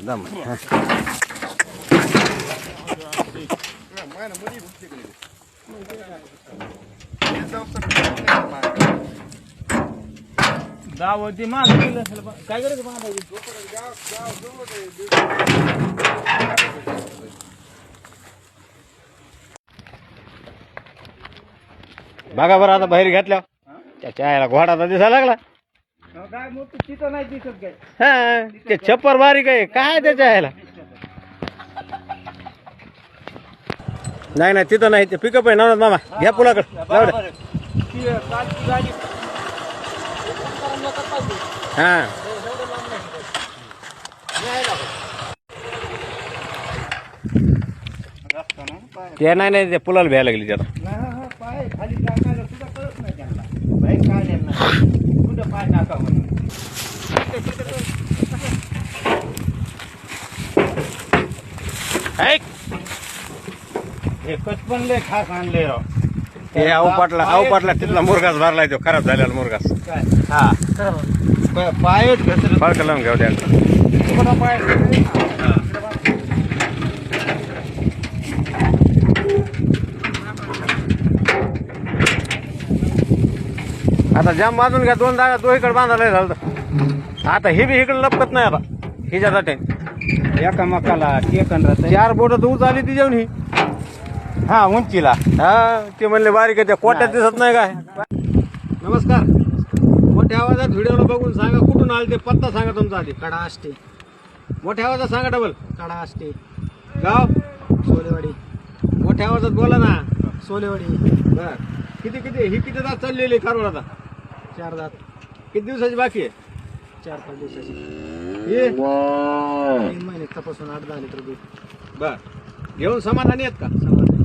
दम गावती माग काय करायचं बांधायची बघा बरं आता बाहेर घेतल्या त्याच्या आईला घोडा तर दिसायला लागला. काय मोठं तिथं नाही दिसत काय हा ते छप्पर बारीक आहे काय त्याच्या आईला. नाही नाही तिथं नाही ते पिकअप आहे ना मामा घ्या पुलाकडे जाऊ दे. गाडी हा ते नाही नाही ते पुलाला भ्यायला लागली त्याला. पाय खाली टाकायला सुद्धा कळत नाही त्यांना बाहेर काढायला कुठं पाय टाका म्हणून एकच पण लय खास आणले राव. ते आऊ पाटला तिथला मुरगास भरलाय तो खराब झालेला मुरगास. काय हा पायच घसरत फळक लावून घ्याव त्यांचा. पाय आता जाम बांधून घ्या दोन जागा तो इकडे बांधायला झालं तर. आता हे बी इकडे लपकत नाही आता हिच्यासाठी. एका मकाला टेकन राहत 4 बोट दूर आली ती जेवण ही. हा उंचीला हा ते म्हणले बारीक आहे त्या कोट्यात दिसत नाही काय. नमस्कार. मोठ्या आवाजात व्हिडिओला बघून सांगा कुठून आले ते पत्ता सांगा तुमचा आधी. कडा असते मोठ्या आवाजात सांगा डबल. कडा असते गाव सोलेवाडी मोठ्या आवाजात बोला ना. सोलेवाडी बर किती ही किती तास चाललेली कारवर आता. 4 दात किती दिवसाची बाकी आहे. 4-5 दिवसाची हे 3 महिने तपासून 8-10 लिटर दूध बर घेऊन समाधानी आहेत का. समाधान